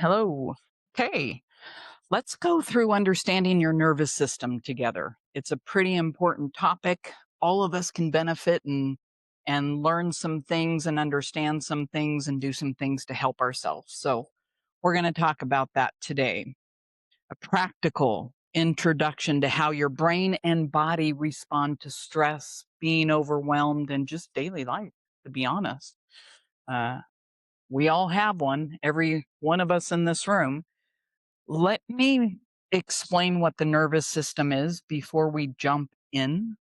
Hello. Okay, let's go through understanding your nervous system together. It's a pretty important topic. All of us can benefit and learn some things and understand some things and do some things to help ourselves. So, we're going to talk about that today. A practical introduction to how your brain and body respond to stress, being overwhelmed, and just daily life, to be honest. Uh, we all have one, every one of us in this room. Let me explain what the nervous system is before we jump in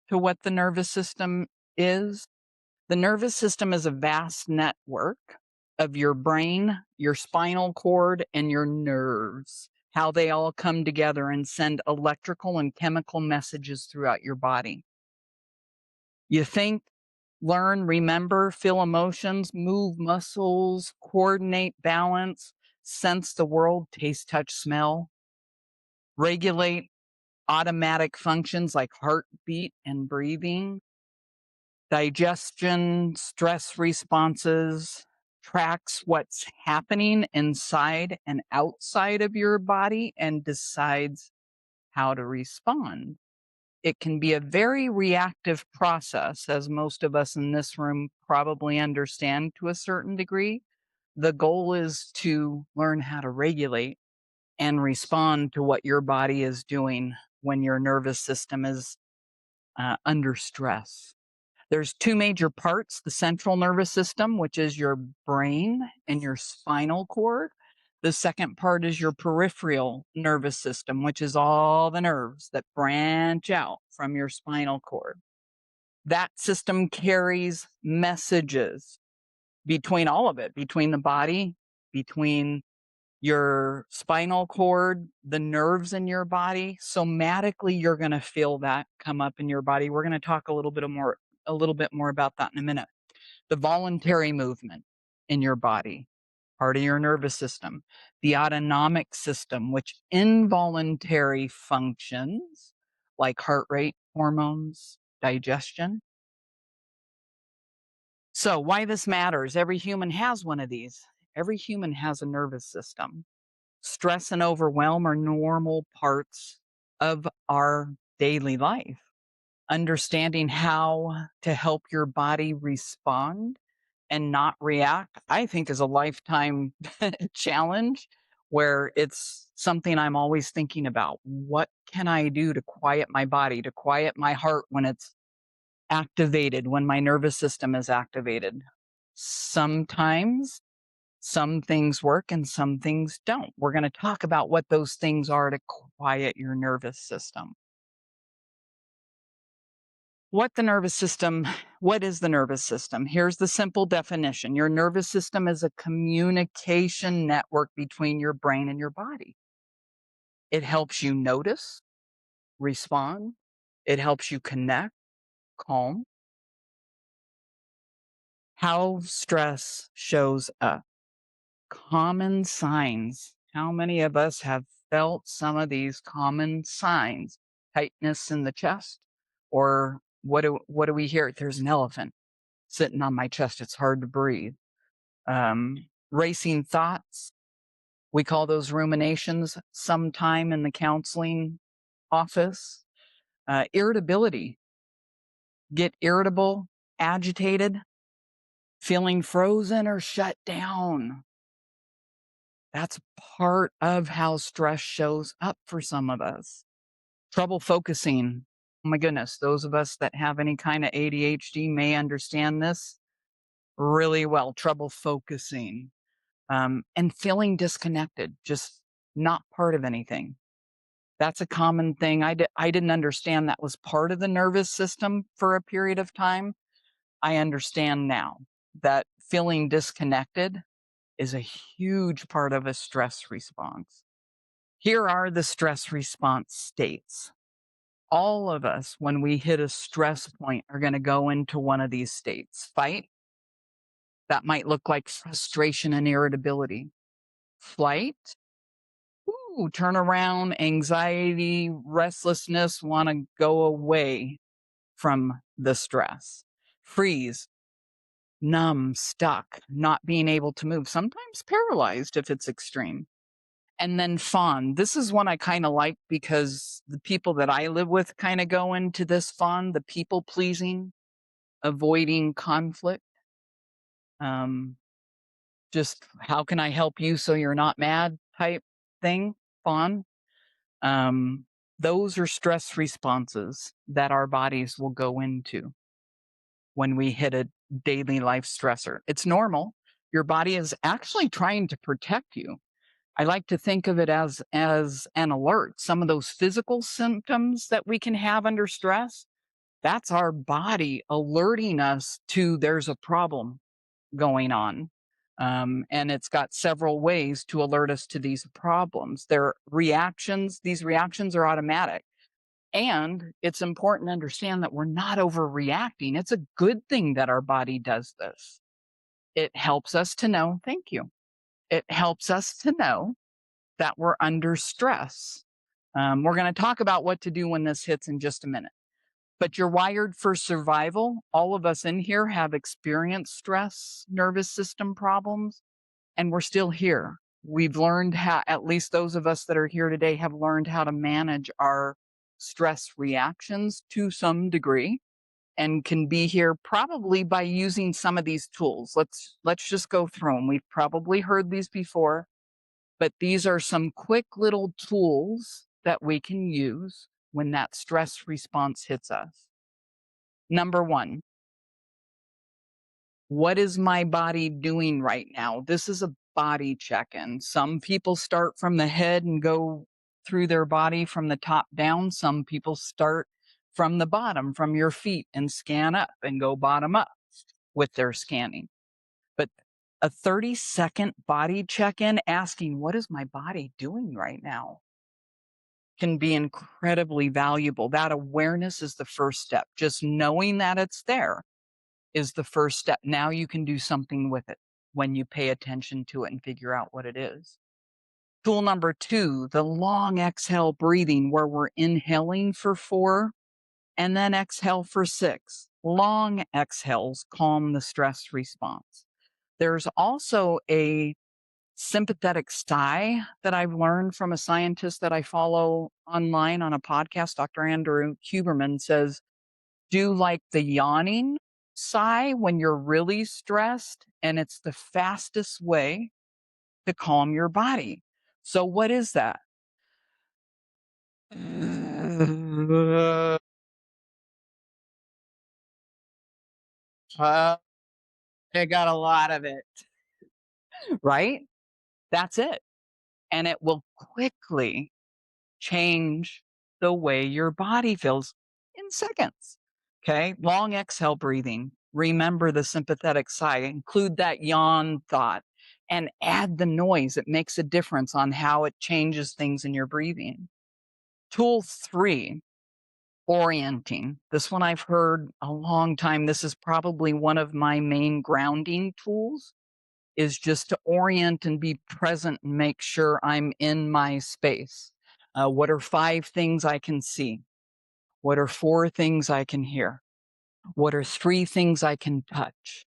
to what the nervous system is. The nervous system is a vast network of your brain, your spinal cord, and your nerves, how they all come together and send electrical and chemical messages throughout your body. You think, learn, remember, feel emotions, move muscles, coordinate, balance, sense the world, taste, touch, smell, regulate automatic functions like heartbeat and breathing, digestion, stress responses, tracks what's happening inside and outside of your body, and decides how to respond. It can be a very reactive process, as most of us in this room probably understand to a certain degree. The goal is to learn how to regulate and respond to what your body is doing when your nervous system is under stress. There's two major parts: the central nervous system, which is your brain and your spinal cord. The second part is your peripheral nervous system, which is all the nerves that branch out from your spinal cord. That system carries messages between all of it, between the body, between your spinal cord, the nerves in your body. Somatically, you're going to feel that come up in your body. We're going to talk a little bit more about that in a minute. The voluntary movement in your body, part of your nervous system. The autonomic system, which involuntary functions like heart rate, hormones, digestion. So, why this matters? Every human has one of these. Every human has a nervous system. Stress and overwhelm are normal parts of our daily life. Understanding how to help your body respond and not react, I think, is a lifetime challenge, where it's something I'm always thinking about. What can I do to quiet my body, to quiet my heart when it's activated, when my nervous system is activated? Sometimes some things work and some things don't. We're going to talk about what those things are to quiet your nervous system. What is the nervous system? Here's the simple definition. Your nervous system is a communication network between your brain and your body. It helps you notice, respond. It helps you connect, calm. How stress shows up. Common signs. How many of us have felt some of these common signs? Tightness in the chest, or what do we hear? There's an elephant sitting on my chest. It's hard to breathe. Racing thoughts. We call those ruminations sometime in the counseling office. Irritability. Get irritable, agitated, feeling frozen or shut down. That's part of how stress shows up for some of us. Trouble focusing. Oh my goodness, those of us that have any kind of ADHD may understand this really well. Trouble focusing, and feeling disconnected, just not part of anything. That's a common thing. I didn't understand that was part of the nervous system for a period of time. I understand now that feeling disconnected is a huge part of a stress response. Here are the stress response states. All of us, when we hit a stress point, are going to go into one of these states. Fight, that might look like frustration and irritability. Flight, ooh, turn around, anxiety, restlessness, want to go away from the stress. Freeze, numb, stuck, not being able to move, sometimes paralyzed if it's extreme. And then fawn. This is one I kind of like because the people that I live with kind of go into this fawn, the people pleasing, avoiding conflict. Um, just how can I help you so you're not mad type thing, fawn. Um, those are stress responses that our bodies will go into when we hit a daily life stressor. It's normal. Your body is actually trying to protect you. I like to think of it as an alert. Some of those physical symptoms that we can have under stress, that's our body alerting us to there's a problem going on. And it's got several ways to alert us to these problems. Their reactions, these reactions are automatic. And it's important to understand that we're not overreacting. It's a good thing that our body does this. It helps us to know, thank you. It helps us to know that we're under stress. We're going to talk about what to do when this hits in just a minute. But you're wired for survival. All of us in here have experienced stress, nervous system problems, and we're still here. We've learned how, at least those of us that are here today, have learned how to manage our stress reactions to some degree and can be here probably by using some of these tools. Let's just go through them. We've probably heard these before, but these are some quick little tools that we can use when that stress response hits us. Number one, what is my body doing right now? This is a body check in. Some people start from the head and go through their body from the top down. Some people start from the bottom, from your feet, and scan up and go bottom up with their scanning. But a 30-second body check in asking, what is my body doing right now? Can be incredibly valuable. That awareness is the first step. Just knowing that it's there is the first step. Now you can do something with it when you pay attention to it and figure out what it is. Tool number 2, the long exhale breathing, where we're inhaling for 4 and then exhale for 6. Long exhales calm the stress response. There's also a sympathetic sigh that I've learned from a scientist that I follow online on a podcast. Dr. Andrew Huberman says, do like the yawning sigh when you're really stressed, and it's the fastest way to calm your body. So what is that? Uh, I got a lot of it, right? That's it. And it will quickly change the way your body feels in seconds. Okay. Long exhale breathing. Remember the sympathetic sigh. Include that yawn thought and add the noise. It makes a difference on how it changes things in your breathing. Tool 3, orienting. This one I've heard a long time. This is probably one of my main grounding tools, is just to orient and be present and make sure I'm in my space. What are 5 things I can see? What are 4 things I can hear? What are 3 things I can touch?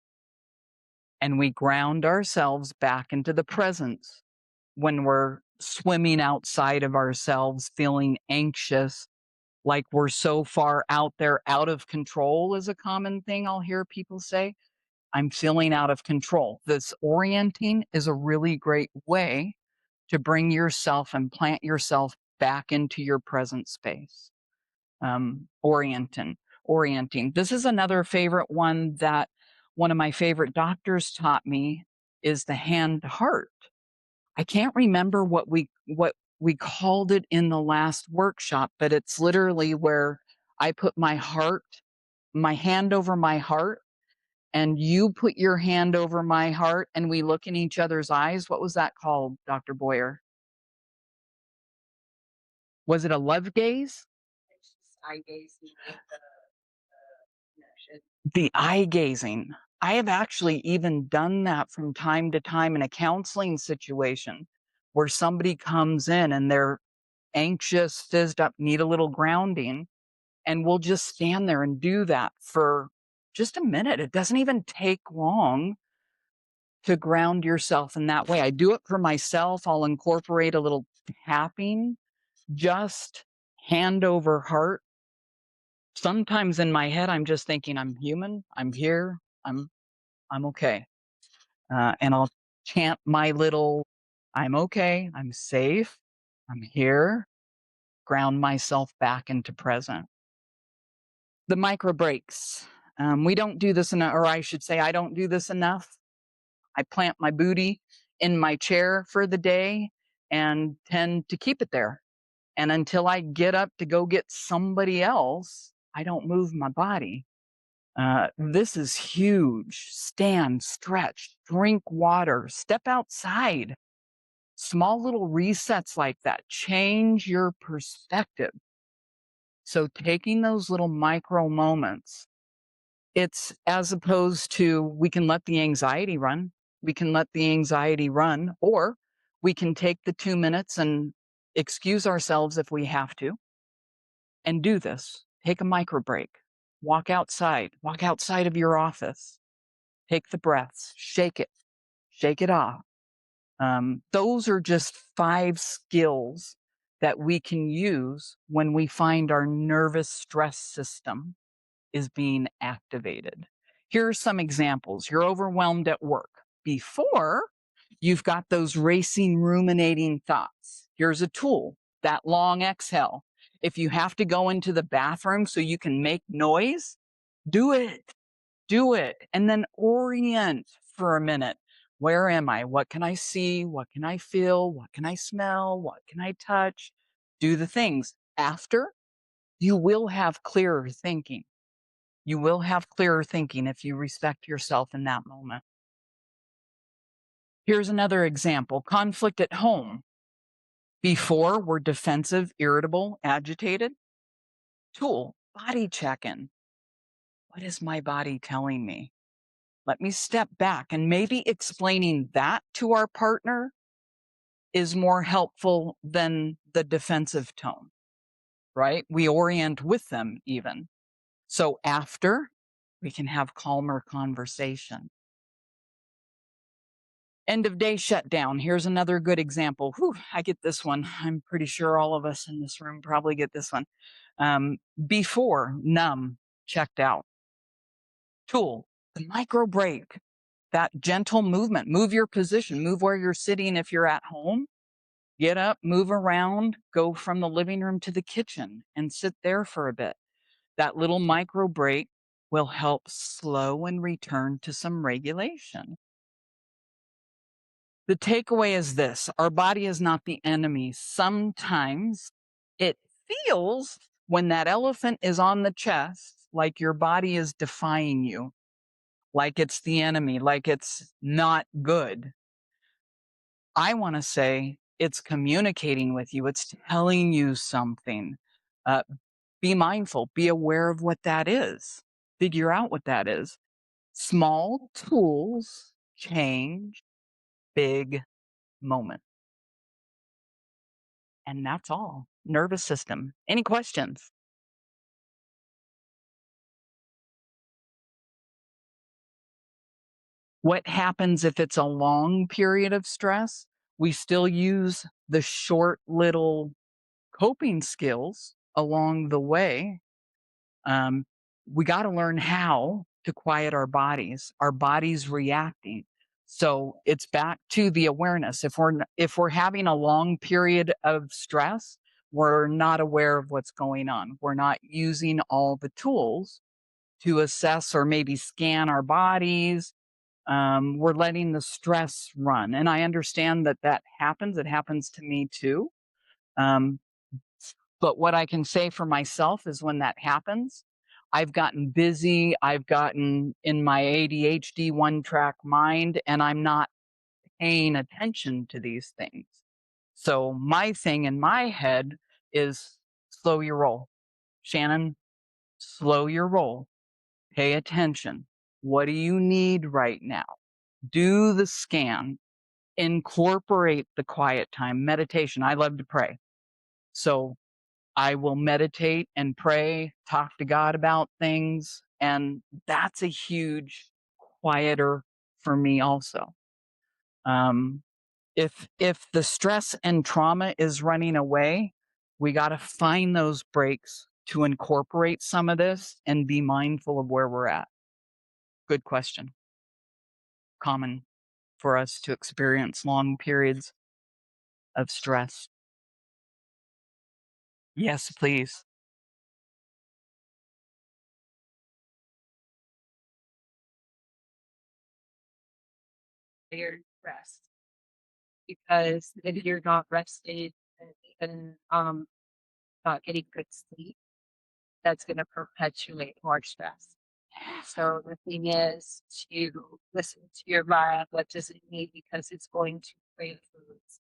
And we ground ourselves back into the present when we're swimming outside of ourselves, feeling anxious, like we're so far out there, out of control is a common thing I'll hear people say. I'm feeling out of control. This orienting is a really great way to bring yourself and plant yourself back into your present space. Orienting. This is another favorite one that one of my favorite doctors taught me, is the hand to heart. I can't remember what we called it in the last workshop, but it's literally where I put my hand over my heart, and you put your hand over my heart, and we look in each other's eyes. What was that called, Dr. Boyer? Was it a love gaze? Eye gazing with connection. The eye gazing. I have actually even done that from time to time in a counseling situation where somebody comes in and they're anxious, fizzed up, need a little grounding, and we'll just stand there and do that for just a minute. It doesn't even take long to ground yourself in that way. I do it for myself. I'll incorporate a little tapping, just hand over heart. Sometimes in my head, I'm just thinking, I'm human, I'm here, I'm okay. And I'll chant my little, I'm okay, I'm safe, I'm here, ground myself back into present. The micro breaks. We don't do this enough, or I should say, I don't do this enough. I plant my booty in my chair for the day and tend to keep it there. And until I get up to go get somebody else, I don't move my body. This is huge. Stand, stretch, drink water, step outside. Small little resets like that change your perspective. So, taking those little micro moments, it's as opposed to we can let the anxiety run. We can let the anxiety run, or we can take the 2 minutes and excuse ourselves if we have to and do this. Take a micro break. Walk outside of your office. Take the breaths, shake it off. Those are just 5 skills that we can use when we find our nervous stress system is being activated. Here are some examples. You're overwhelmed at work. Before, you've got those racing, ruminating thoughts. Here's a tool, that long exhale. If you have to go into the bathroom so you can make noise, do it. Do it. And then orient for a minute. Where am I? What can I see? What can I feel? What can I smell? What can I touch? Do the things. After, you will have clearer thinking. You will have clearer thinking if you respect yourself in that moment. Here's another example, conflict at home. Before, we're defensive, irritable, agitated. Tool, body check in. What is my body telling me? Let me step back, and maybe explaining that to our partner is more helpful than the defensive tone, right? We orient with them even. So after, we can have calmer conversation. End of day shutdown. Here's another good example. Whew, I get this one. I'm pretty sure all of us in this room probably get this one. Before, numb, checked out. Tool, the micro break, that gentle movement. Move your position, move where you're sitting if you're at home. Get up, move around, go from the living room to the kitchen and sit there for a bit. That little micro break will help slow and return to some regulation. The takeaway is this: our body is not the enemy. Sometimes it feels, when that elephant is on the chest, like your body is defying you, like it's the enemy, like it's not good. I want to say it's communicating with you, it's telling you something. Uh, be mindful, be aware of what that is, figure out what that is. Small tools change big moments. And that's all. Nervous system. Any questions? What happens if it's a long period of stress? We still use the short little coping skills along the way. Um, we got to learn how to quiet our bodies. Our bodies reacting. So it's back to the awareness. If we're having a long period of stress, we're not aware of what's going on. We're not using all the tools to assess or maybe scan our bodies. We're letting the stress run. And I understand that that happens. It happens to me too. Um, but what I can say for myself is when that happens, I've gotten busy. I've gotten in my ADHD one track mind, and I'm not paying attention to these things. So my thing in my head is slow your roll. Shannon, slow your roll. Pay attention. What do you need right now? Do the scan, incorporate the quiet time, meditation. I love to pray. So I will meditate and pray, talk to God about things, And that's a huge quieter for me also. Um, if the stress and trauma is running away, we got to find those breaks to incorporate some of this and be mindful of where we're at. Good question. Common for us to experience long periods of stress. Yes, please. Your rest because if you're not rested and even not getting good sleep, that's going to perpetuate more stress. So the thing is to listen to your body. What does it need? Because it's going to crave foods.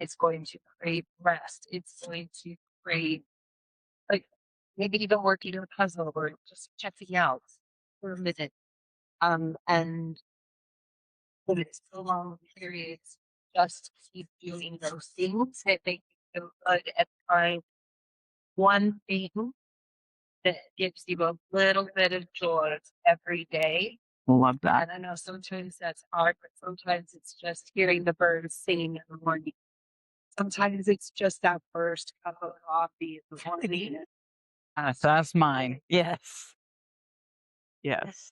It's going to crave rest. It's going to crave like maybe even working on a puzzle or just checking out for a minute. And when it's so long periods, just keep doing those things that make you feel good and find one thing that gives you a little bit of joy every day. Love that. And I know sometimes that's hard, but sometimes it's just hearing the birds singing in the morning. Sometimes it's just that first cup of coffee in the morning. So that's mine. Yes. Yes.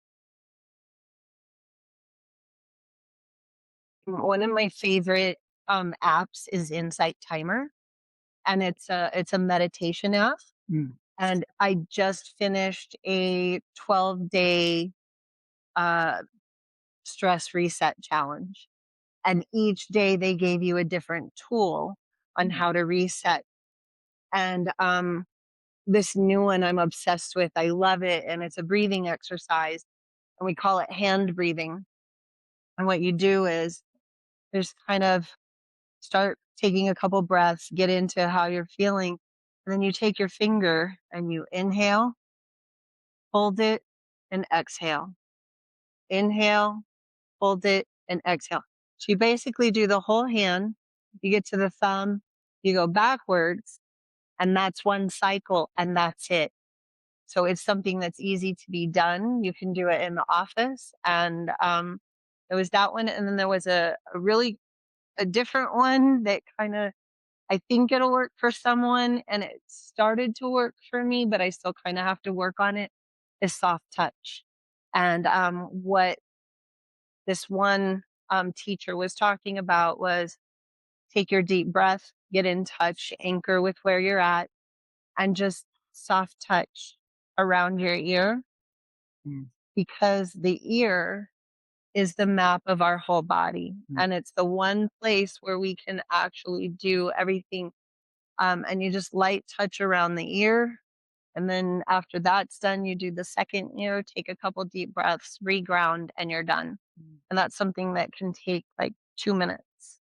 One of my favorite apps is Insight Timer, and it's a meditation app. Mm. And I just finished a 12-day uh, stress reset challenge, and each day they gave you a different tool on how to reset. And this new one I'm obsessed with. I love it, and it's a breathing exercise, and we call it hand breathing. And what you do is there's kind of start taking a couple breaths, get into how you're feeling, and then you take your finger and you inhale, hold it, and exhale. Inhale, hold it, and exhale. So you basically do the whole hand. You get to the thumb, you go backwards, and that's one cycle, and that's it. So it's something that's easy to be done. You can do it in the office, and there was that one, and then there was a really a different one that kind of I think it'll work for someone, and it started to work for me, but I still kind of have to work on it, is soft touch. And what this one teacher was talking about was take your deep breath, get in touch, anchor with where you're at, and just soft touch around your ear Mm. because the ear is the map of our whole body. Mm. And it's the one place where we can actually do everything. And you just light touch around the ear. And then after that's done, you do the second ear, take a couple deep breaths, reground, and you're done. And that's something that can take like 2 minutes,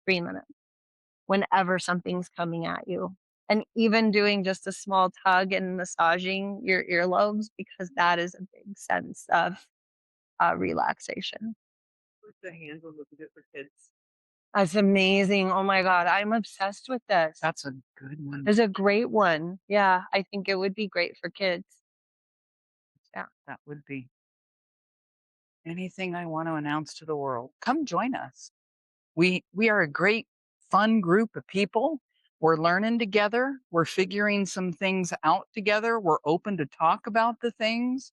3 minutes, whenever something's coming at you. And even doing just a small tug and massaging your earlobes, because that is a big sense of relaxation. What's the hand one would be good for kids? That's amazing. Oh my God. I'm obsessed with this. That's a good one. It's a great one. Yeah. I think it would be great for kids. Yeah, that would be. Anything I want to announce to the world, come join us. We are a great, fun group of people. We're learning together. We're figuring some things out together. We're open to talk about the things.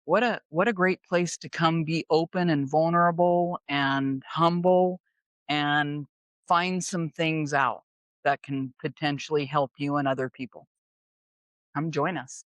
What a great place to come be open and vulnerable and humble and find some things out that can potentially help you and other people. Come join us.